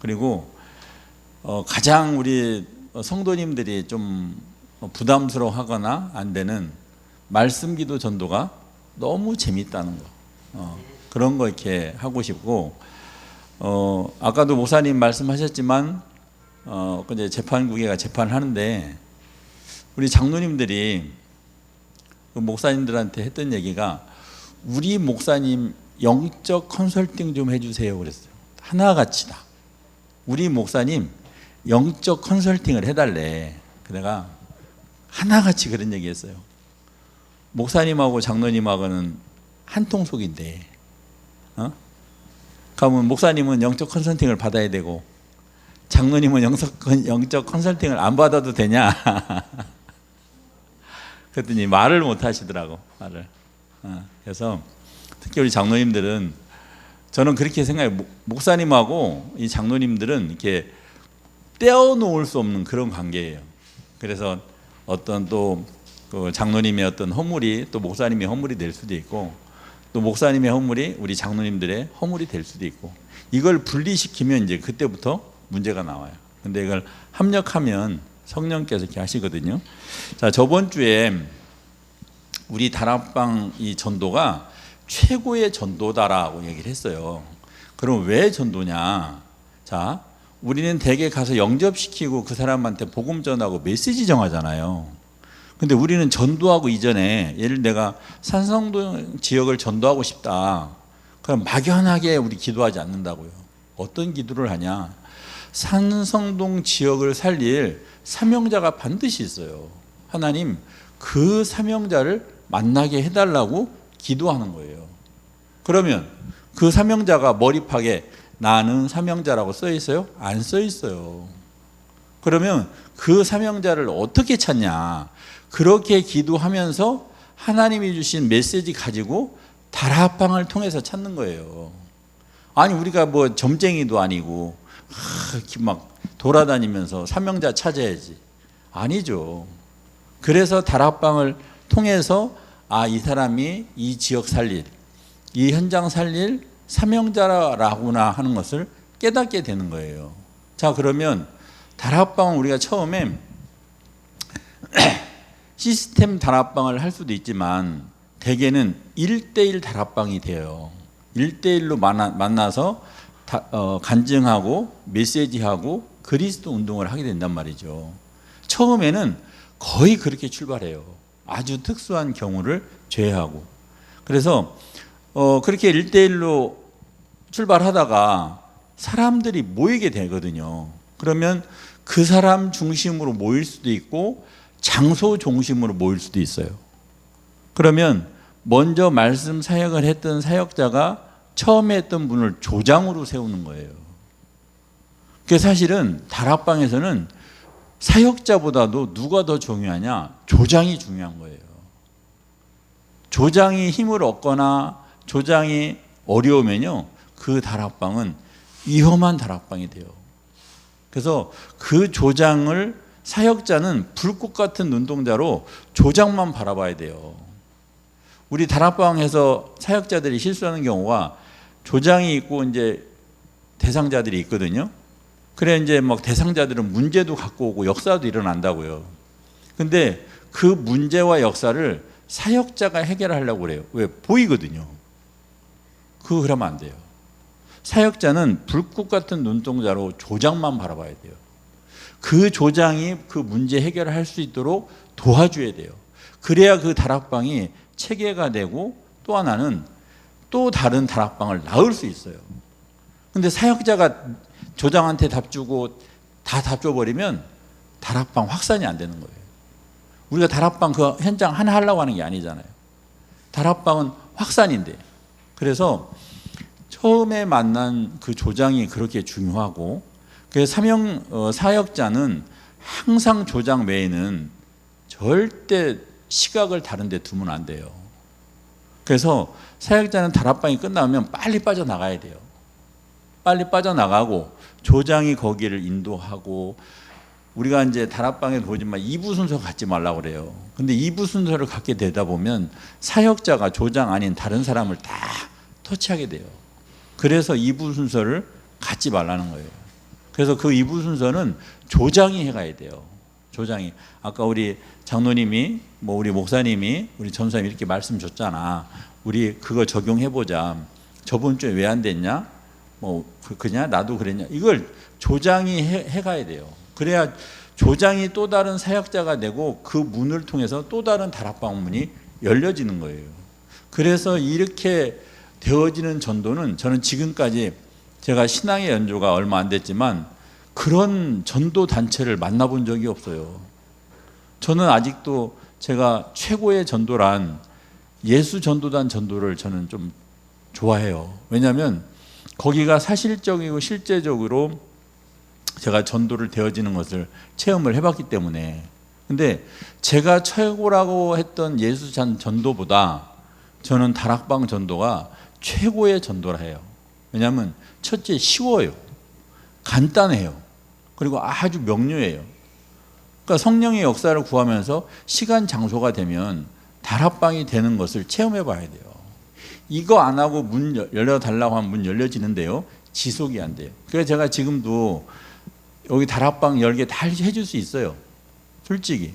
그리고 가장 우리 성도님들이 좀 부담스러워하거나 안 되는 말씀기도 전도가 너무 재밌다는 거, 그런 거 이렇게 하고 싶고, 아까도 목사님 말씀하셨지만 이제 재판국회가 재판을 하는데 우리 장로님들이 그 목사님들한테 했던 얘기가, 우리 목사님 영적 컨설팅 좀 해주세요 그랬어요. 하나같이다. 우리 목사님 영적 컨설팅을 해달래. 내가 하나같이 그런 얘기했어요. 목사님하고 장로님하고는 한 통속인데, 그러면 목사님은 영적 컨설팅을 받아야 되고 장로님은 영적 컨설팅을 안 받아도 되냐? 그랬더니 말을 못 하시더라고. 말을. 그래서 특히 우리 장로님들은, 저는 그렇게 생각해요. 목사님하고 이 장로님들은 이렇게 떼어놓을 수 없는 그런 관계예요. 그래서 어떤 또 그 장로님의 어떤 허물이 또 목사님의 허물이 될 수도 있고, 또 목사님의 허물이 우리 장로님들의 허물이 될 수도 있고, 이걸 분리시키면 이제 그때부터 문제가 나와요. 근데 이걸 합력하면 성령께서 이렇게 하시거든요. 자, 저번 주에 우리 다락방 이 전도가 최고의 전도다라고 얘기를 했어요. 그럼 왜 전도냐? 자, 우리는 대개 가서 영접시키고 그 사람한테 복음 전하고 메시지 정하잖아요. 근데 우리는 전도하고 이전에, 예를 내가 산성동 지역을 전도하고 싶다. 그럼 막연하게 우리 기도하지 않는다고요. 어떤 기도를 하냐? 산성동 지역을 살릴 사명자가 반드시 있어요. 하나님, 그 사명자를 만나게 해달라고 기도하는 거예요. 그러면 그 사명자가 머리팍에 나는 사명자라고 써 있어요? 안 써 있어요. 그러면 그 사명자를 어떻게 찾냐? 그렇게 기도하면서 하나님이 주신 메시지 가지고 다락방을 통해서 찾는 거예요. 아니, 우리가 뭐 점쟁이도 아니고 막 돌아다니면서 사명자 찾아야지. 아니죠. 그래서 다락방을 통해서 이 사람이 이 지역 살릴, 이 현장 살릴 사명자라구나 하는 것을 깨닫게 되는 거예요. 자, 그러면 다락방은 우리가 처음에 시스템 다락방을 할 수도 있지만 대개는 1:1 다락방이 돼요. 1:1로 만나서 간증하고 메시지하고 그리스도 운동을 하게 된단 말이죠. 처음에는 거의 그렇게 출발해요. 아주 특수한 경우를 제외하고. 그래서 그렇게 1:1로 출발하다가 사람들이 모이게 되거든요. 그러면 그 사람 중심으로 모일 수도 있고 장소 중심으로 모일 수도 있어요. 그러면 먼저 말씀 사역을 했던 사역자가 처음에 했던 분을 조장으로 세우는 거예요. 그 사실은 다락방에서는 사역자보다도 누가 더 중요하냐? 조장이 중요한 거예요. 조장이 힘을 얻거나 조장이 어려우면요, 그 다락방은 위험한 다락방이 돼요. 그래서 그 조장을, 사역자는 불꽃 같은 눈동자로 조장만 바라봐야 돼요. 우리 다락방에서 사역자들이 실수하는 경우가, 조장이 있고 이제 대상자들이 있거든요. 그래 이제 막 대상자들은 문제도 갖고 오고 역사도 일어난다고요. 근데 그 문제와 역사를 사역자가 해결하려고 그래요. 왜? 보이거든요. 그러면 안 돼요. 사역자는 불꽃 같은 눈동자로 조장만 바라봐야 돼요. 그 조장이 그 문제 해결을 할 수 있도록 도와줘야 돼요. 그래야 그 다락방이 체계가 되고, 또 하나는 또 다른 다락방을 낳을 수 있어요. 근데 사역자가 조장한테 답 주고 다 답 줘버리면 다락방 확산이 안 되는 거예요. 우리가 다락방 그 현장 하나 하려고 하는 게 아니잖아요. 다락방은 확산인데. 그래서 처음에 만난 그 조장이 그렇게 중요하고, 그래서 사역자는 항상 조장 외에는 절대 시각을 다른 데 두면 안 돼요. 그래서 사역자는 다락방이 끝나면 빨리 빠져나가야 돼요. 빨리 빠져나가고 조장이 거기를 인도하고, 우리가 이제 다락방에 보지만 2부 순서 갖지 말라고 그래요. 근데 2부 순서를 갖게 되다 보면 사역자가 조장 아닌 다른 사람을 다 터치하게 돼요. 그래서 2부 순서를 갖지 말라는 거예요. 그래서 그 2부 순서는 조장이 해가야 돼요. 조장이. 아까 우리 장로님이 우리 목사님이 우리 전사님 이렇게 말씀 줬잖아. 우리 그거 적용해보자. 저번 주에 왜 안 됐냐? 그냥 나도 그랬냐? 이걸 조장이 해가야 돼요. 그래야 조장이 또 다른 사역자가 되고 그 문을 통해서 또 다른 다락방 문이 열려지는 거예요. 그래서 이렇게 되어지는 전도는 저는 지금까지 제가 신앙의 연조가 얼마 안 됐지만 그런 전도 단체를 만나본 적이 없어요. 저는 아직도 제가 최고의 전도란 예수 전도단 전도를 저는 좀 좋아해요. 왜냐하면 거기가 사실적이고 실제적으로 제가 전도를 되어지는 것을 체험을 해봤기 때문에. 근데 제가 최고라고 했던 예수 전도보다 저는 다락방 전도가 최고의 전도라 해요. 왜냐하면 첫째 쉬워요. 간단해요. 그리고 아주 명료해요. 그러니까 성령의 역사를 구하면서 시간 장소가 되면 다락방이 되는 것을 체험해 봐야 돼요. 이거 안 하고 문 열려달라고 하면 문 열려지는데요. 지속이 안 돼요. 그래서 제가 지금도 여기 다락방 열개 다 해줄 수 있어요. 솔직히.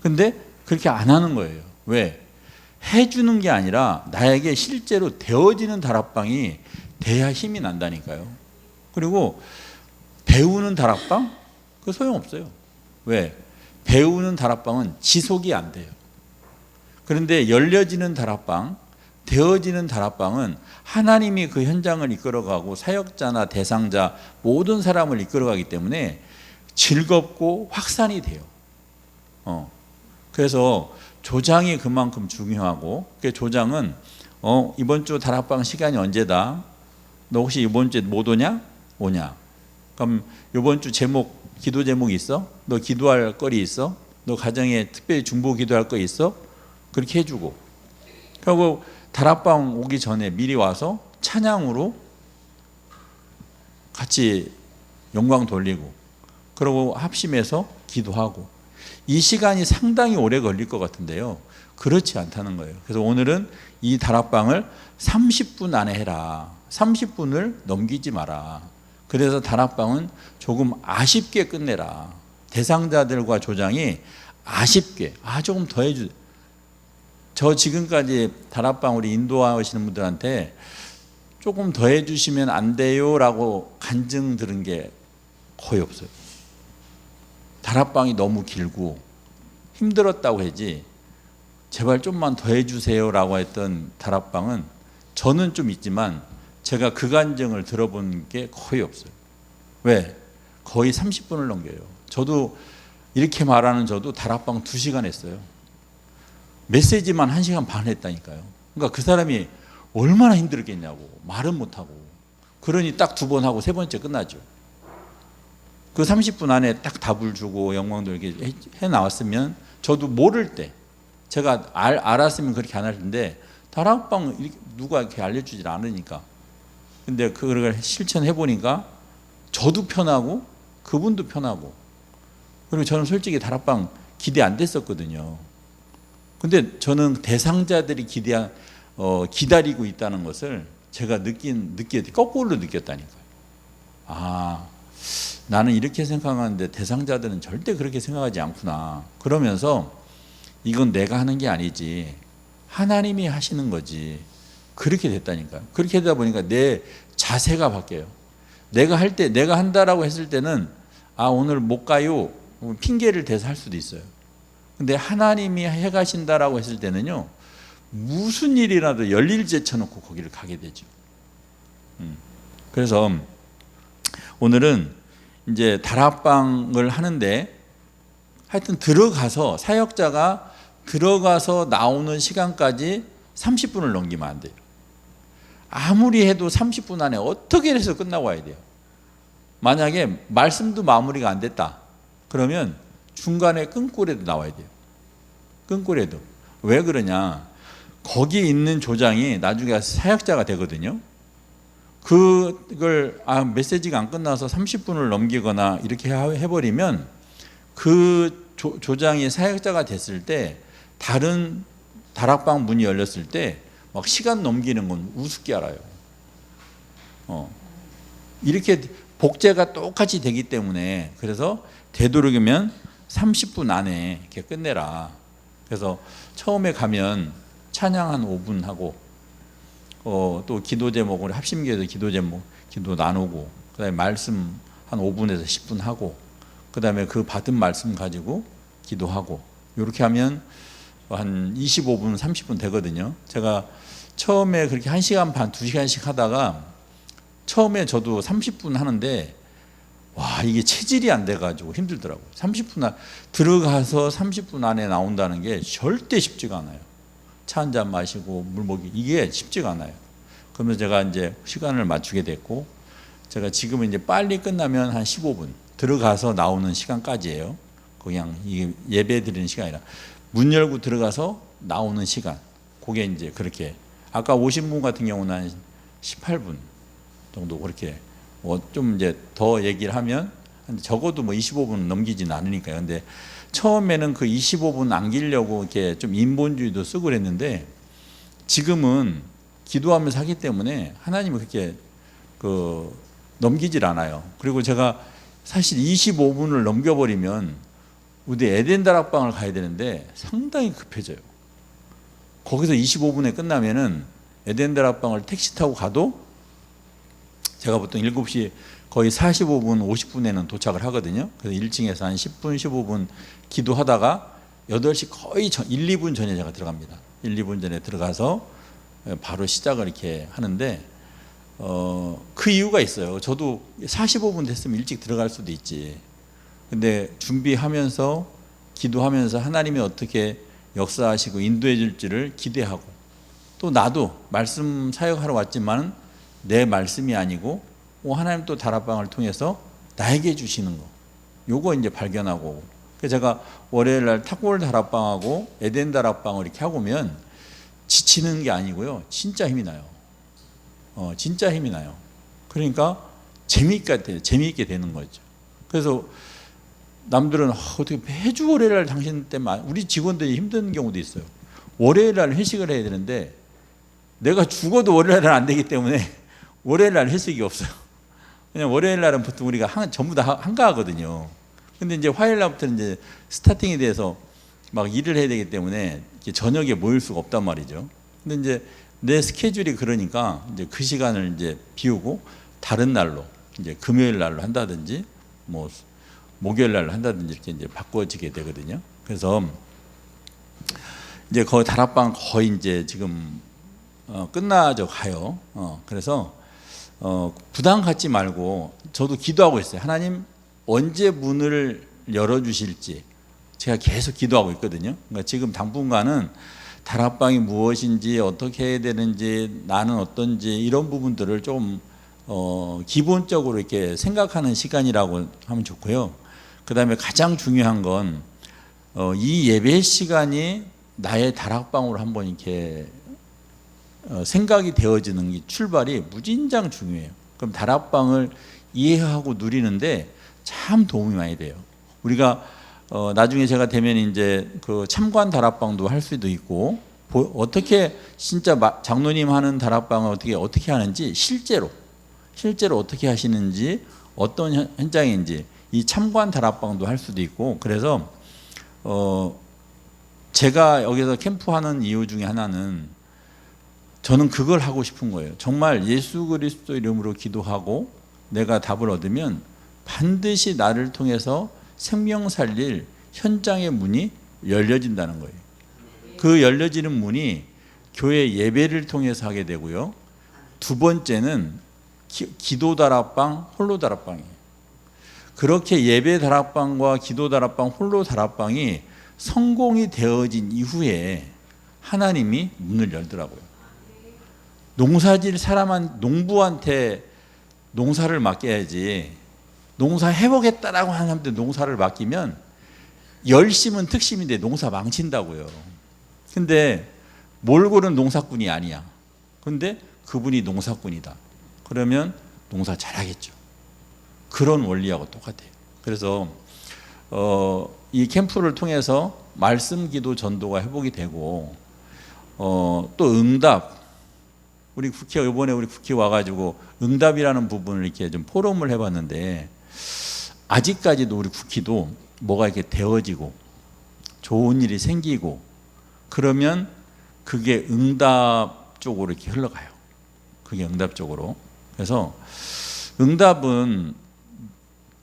근데 그렇게 안 하는 거예요. 왜? 해주는 게 아니라 나에게 실제로 되어지는 다락방이 돼야 힘이 난다니까요. 그리고 배우는 다락방? 그거 소용없어요. 왜? 배우는 다락방은 지속이 안 돼요. 그런데 열려지는 다락방, 되어지는 다락방은 하나님이 그 현장을 이끌어가고 사역자나 대상자 모든 사람을 이끌어가기 때문에 즐겁고 확산이 돼요. 그래서 조장이 그만큼 중요하고, 그 조장은 이번 주 다락방 시간이 언제다? 너 혹시 이번 주에 못 오냐? 오냐? 그럼 이번 주 제목, 기도 제목 있어? 너 기도할 거리 있어? 너 가정에 특별히 중보 기도할 거 있어? 그렇게 해주고, 그리고 다락방 오기 전에 미리 와서 찬양으로 같이 영광 돌리고, 그리고 합심해서 기도하고. 이 시간이 상당히 오래 걸릴 것 같은데요, 그렇지 않다는 거예요. 그래서 오늘은 이 다락방을 30분 안에 해라. 30분을 넘기지 마라. 그래서 다락방은 조금 아쉽게 끝내라. 대상자들과 조장이 아쉽게, 조금 더 해주세요. 저 지금까지 다락방 우리 인도하시는 분들한테 조금 더 해주시면 안 돼요 라고 간증 들은 게 거의 없어요. 다락방이 너무 길고 힘들었다고 하지 제발 좀만 더 해주세요 라고 했던 다락방은 저는 좀 있지만 제가 그 간증을 들어본 게 거의 없어요. 왜? 거의 30분을 넘겨요. 저도 이렇게 말하는 저도 다락방 2시간 했어요. 메시지만 1시간 반 했다니까요. 그러니까 그 사람이 얼마나 힘들겠냐고. 말은 못하고. 그러니 딱 2번 하고 3번째 끝나죠. 그 30분 안에 딱 답을 주고 영광도 이렇게 해 나왔으면 저도 모를 때 제가 알았으면 그렇게 안 할 텐데 다락방 누가 이렇게 알려주질 않으니까. 근데 그걸 실천해 보니까 저도 편하고 그분도 편하고, 그리고 저는 솔직히 다락방 기대 안 됐었거든요. 근데 저는 대상자들이 기다리고 있다는 것을 제가 거꾸로 느꼈다니까요. 나는 이렇게 생각하는데 대상자들은 절대 그렇게 생각하지 않구나. 그러면서 이건 내가 하는 게 아니지, 하나님이 하시는 거지. 그렇게 됐다니까요. 그렇게 되다 보니까 내 자세가 바뀌어요. 내가 할 때, 내가 한다라고 했을 때는 오늘 못 가요, 핑계를 대서 할 수도 있어요. 근데 하나님이 해가신다라고 했을 때는요, 무슨 일이라도 열일 제쳐놓고 거기를 가게 되죠. 그래서 오늘은 이제 다락방을 하는데 하여튼 들어가서 사역자가 들어가서 나오는 시간까지 30분을 넘기면 안 돼요. 아무리 해도 30분 안에 어떻게 해서 끝나고 와야 돼요. 만약에 말씀도 마무리가 안 됐다 그러면 중간에 끊고라도 나와야 돼요. 끊고라도. 왜 그러냐, 거기 있는 조장이 나중에 사역자가 되거든요. 그걸 메시지가 안 끝나서 30분을 넘기거나 이렇게 해버리면 그 조장이 사역자가 됐을 때 다른 다락방 문이 열렸을 때 막 시간 넘기는 건 우습게 알아요. 이렇게 복제가 똑같이 되기 때문에 그래서 되도록이면 30분 안에 이렇게 끝내라. 그래서 처음에 가면 찬양 한 5분 하고 또 기도 제목을 합심기에서 기도 제목 기도 나누고 그다음에 말씀 한 5분에서 10분 하고 그다음에 그 받은 말씀 가지고 기도하고 이렇게 하면 한 25분 30분 되거든요. 제가 처음에 그렇게 1시간 반 2시간씩 하다가 처음에 저도 30분 하는데 와 이게 체질이 안 돼가지고 힘들더라고요. 30분 들어가서 30분 안에 나온다는 게 절대 쉽지가 않아요. 차 한 잔 마시고 물 먹이 이게 쉽지가 않아요. 그러면서 제가 이제 시간을 맞추게 됐고 제가 지금은 이제 빨리 끝나면 한 15분 들어가서 나오는 시간까지예요. 그냥 이게 예배 드리는 시간이 아니라 문 열고 들어가서 나오는 시간 그게 이제 그렇게 아까 오신 분 같은 경우는 한 18분 정도 그렇게 좀 이제 더 얘기를 하면 적어도 뭐 25분 넘기지는 않으니까요. 근데 처음에는 그 25분 남기려고 이렇게 좀 인본주의도 쓰고 그랬는데 지금은 기도하면서 하기 때문에 하나님은 그렇게 넘기질 않아요. 그리고 제가 사실 25분을 넘겨버리면 우리 에덴 다락방을 가야 되는데 상당히 급해져요. 거기서 25분에 끝나면은 에덴 다락방을 택시 타고 가도 제가 보통 7시 거의 45분 50분에는 도착을 하거든요. 그래서 1층에서 한 10분 15분 기도하다가 8시 거의 1, 2분 전에 제가 들어갑니다. 1, 2분 전에 들어가서 바로 시작을 이렇게 하는데 그 이유가 있어요. 저도 45분 됐으면 일찍 들어갈 수도 있지. 근데 준비하면서 기도하면서 하나님이 어떻게 역사하시고 인도해 줄지를 기대하고 또 나도 말씀 사역하러 왔지만 내 말씀이 아니고 하나님 또 다락방을 통해서 나에게 주시는 거 요거 이제 발견하고 그래서 제가 월요일 날 탁골 다락방하고 에덴 다락방을 이렇게 하고 오면 지치는 게 아니고요 진짜 힘이 나요. 진짜 힘이 나요. 그러니까 재미있게 되는 거죠. 그래서 남들은 어떻게 매주 월요일 날 당신 때만 우리 직원들이 힘든 경우도 있어요. 월요일 날 회식을 해야 되는데 내가 죽어도 월요일 날 안 되기 때문에 월요일 날 회식이 없어요. 그냥 월요일 날은 보통 우리가 전부 다 한가하거든요. 근데 이제 화요일 날부터는 이제 스타팅에 대해서 막 일을 해야 되기 때문에 저녁에 모일 수가 없단 말이죠. 근데 이제 내 스케줄이 그러니까 이제 그 시간을 이제 비우고 다른 날로 이제 금요일 날로 한다든지 뭐 목요일 날로 한다든지 이렇게 이제 바꿔지게 되거든요. 그래서 이제 거의 다락방 거의 이제 지금 끝나져 가요. 그래서 부담 갖지 말고 저도 기도하고 있어요. 하나님 언제 문을 열어주실지 제가 계속 기도하고 있거든요. 그러니까 지금 당분간은 다락방이 무엇인지 어떻게 해야 되는지 나는 어떤지 이런 부분들을 좀 기본적으로 이렇게 생각하는 시간이라고 하면 좋고요. 그 다음에 가장 중요한 건 이 예배 시간이 나의 다락방으로 한번 이렇게 생각이 되어지는 게 출발이 무진장 중요해요. 그럼 다락방을 이해하고 누리는데 참 도움이 많이 돼요. 우리가 나중에 제가 되면 이제 그 참관 다락방도 할 수도 있고 어떻게 진짜 장로님 하는 다락방을 어떻게 하는지 실제로 어떻게 하시는지 어떤 현장인지 이 참관 다락방도 할 수도 있고 그래서 제가 여기서 캠프하는 이유 중에 하나는 저는 그걸 하고 싶은 거예요. 정말 예수 그리스도 이름으로 기도하고 내가 답을 얻으면 반드시 나를 통해서 생명 살릴 현장의 문이 열려진다는 거예요. 그 열려지는 문이 교회 예배를 통해서 하게 되고요. 두 번째는 기도 다락방, 홀로 다락방이에요. 그렇게 예배 다락방과 기도 다락방, 홀로 다락방이 성공이 되어진 이후에 하나님이 문을 열더라고요. 농사질 농부한테 농사를 맡겨야지 농사 해보겠다라고 하는 사람한테 농사를 맡기면 열심은 특심인데 농사 망친다고요. 근데 몰골은 농사꾼이 아니야. 근데 그분이 농사꾼이다. 그러면 농사 잘하겠죠. 그런 원리하고 똑같아요. 그래서 이 캠프를 통해서 말씀 기도 전도가 회복이 되고 또 응답 우리 국회 이번에 우리 국회 와가지고 응답이라는 부분을 이렇게 좀 포럼을 해봤는데 아직까지도 우리 국회도 뭐가 이렇게 되어지고 좋은 일이 생기고 그러면 그게 응답 쪽으로 이렇게 흘러가요. 그게 응답 쪽으로. 그래서 응답은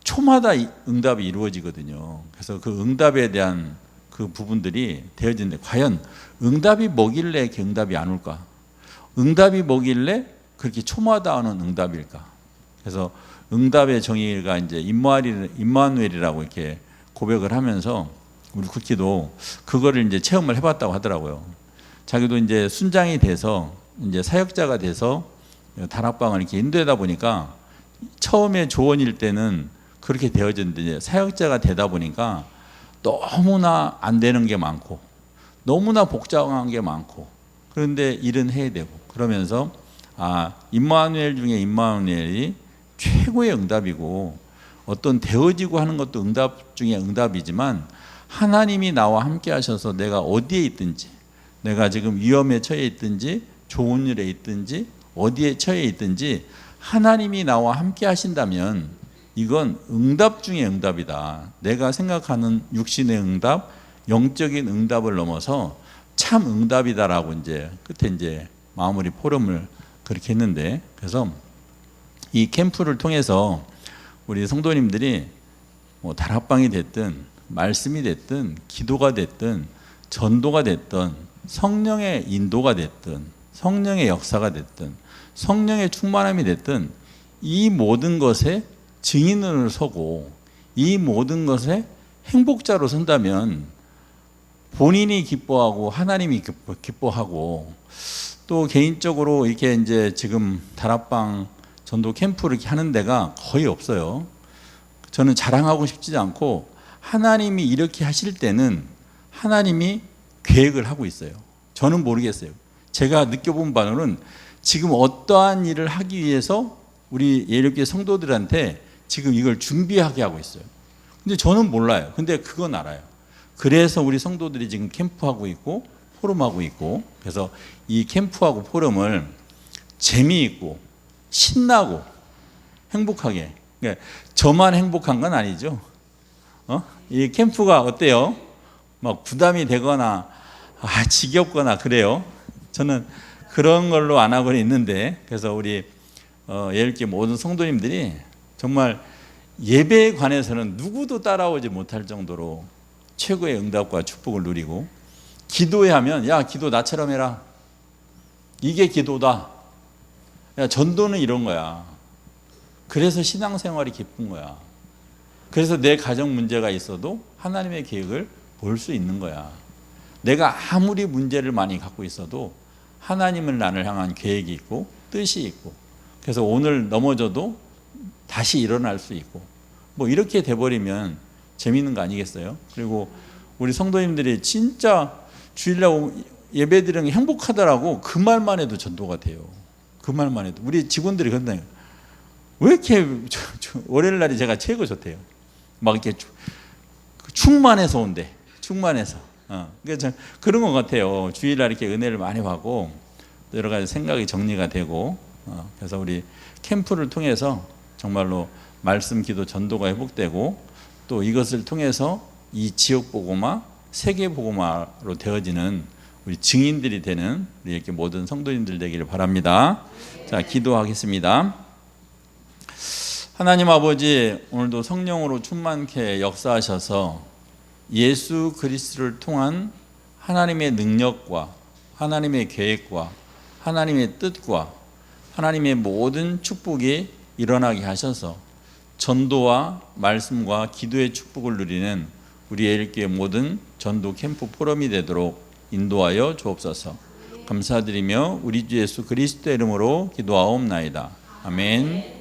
초마다 응답이 이루어지거든요. 그래서 그 응답에 대한 그 부분들이 되어지는데 과연 응답이 뭐길래 이렇게 응답이 안 올까? 응답이 뭐길래 그렇게 초마다 오는 응답일까? 그래서 응답의 정의가 이제 임마누엘이라고 이렇게 고백을 하면서 우리 국기도 그거를 이제 체험을 해봤다고 하더라고요. 자기도 이제 순장이 돼서 이제 사역자가 돼서 다락방을 이렇게 인도하다 보니까 처음에 조언일 때는 그렇게 되어졌는데 이제 사역자가 되다 보니까 너무나 안 되는 게 많고 너무나 복잡한 게 많고 그런데 일은 해야 되고 그러면서 임마누엘 중에 임마누엘이 최고의 응답이고 어떤 되어지고 하는 것도 응답 중에 응답이지만 하나님이 나와 함께 하셔서 내가 어디에 있든지 내가 지금 위험에 처해 있든지 좋은 일에 있든지 어디에 처해 있든지 하나님이 나와 함께 하신다면 이건 응답 중에 응답이다. 내가 생각하는 육신의 응답, 영적인 응답을 넘어서 참 응답이다라고 이제 끝에 이제 마무리 포럼을 그렇게 했는데 그래서 이 캠프를 통해서 우리 성도님들이 뭐 다락방이 됐든 말씀이 됐든 기도가 됐든 전도가 됐든 성령의 인도가 됐든 성령의 역사가 됐든 성령의 충만함이 됐든 이 모든 것에 증인으로 서고 이 모든 것에 행복자로 선다면 본인이 기뻐하고 하나님이 기뻐하고 또 개인적으로 이렇게 이제 지금 다락방 전도 캠프를 이렇게 하는 데가 거의 없어요. 저는 자랑하고 싶지 않고 하나님이 이렇게 하실 때는 하나님이 계획을 하고 있어요. 저는 모르겠어요. 제가 느껴본 바로는 지금 어떠한 일을 하기 위해서 우리 예력교회 성도들한테 지금 이걸 준비하게 하고 있어요. 근데 저는 몰라요. 근데 그건 알아요. 그래서 우리 성도들이 지금 캠프하고 있고 포럼하고 있고 그래서 이 캠프하고 포럼을 재미있고 신나고 행복하게 그러니까 저만 행복한 건 아니죠. 이 캠프가 어때요? 막 부담이 되거나 지겹거나 그래요. 저는 그런 걸로 안 하고 있는데 그래서 우리 예일교회 모든 성도님들이 정말 예배에 관해서는 누구도 따라오지 못할 정도로 최고의 응답과 축복을 누리고 기도에 하면 야 기도 나처럼 해라. 이게 기도다. 야 전도는 이런 거야. 그래서 신앙생활이 기쁜 거야. 그래서 내 가정 문제가 있어도 하나님의 계획을 볼 수 있는 거야. 내가 아무리 문제를 많이 갖고 있어도 하나님은 나를 향한 계획이 있고 뜻이 있고 그래서 오늘 넘어져도 다시 일어날 수 있고 뭐 이렇게 돼버리면 재밌는 거 아니겠어요? 그리고 우리 성도님들이 진짜 주일날 예배드리는 게 행복하더라고. 그 말만 해도 전도가 돼요. 그 말만 해도. 우리 직원들이 그런다니까. 왜 이렇게 월요일 날이 제가 최고 좋대요. 막 이렇게 충만해서 온대. 충만해서. 그러니까 그런 것 같아요. 주일날 이렇게 은혜를 많이 받고 여러 가지 생각이 정리가 되고 그래서 우리 캠프를 통해서 정말로 말씀, 기도, 전도가 회복되고 또 이것을 통해서 이 지역 복음화, 세계 복음화로 되어지는 우리 증인들이 되는 우리 이렇게 모든 성도님들 되기를 바랍니다. 자, 기도하겠습니다. 하나님 아버지, 오늘도 성령으로 충만케 역사하셔서 예수 그리스도를 통한 하나님의 능력과 하나님의 계획과 하나님의 뜻과 하나님의 모든 축복이 일어나게 하셔서 전도와 말씀과 기도의 축복을 누리는 우리 예일교회 모든 전도 캠프 포럼이 되도록 인도하여 주옵소서. 감사드리며 우리 주 예수 그리스도의 이름으로 기도하옵나이다. 아멘.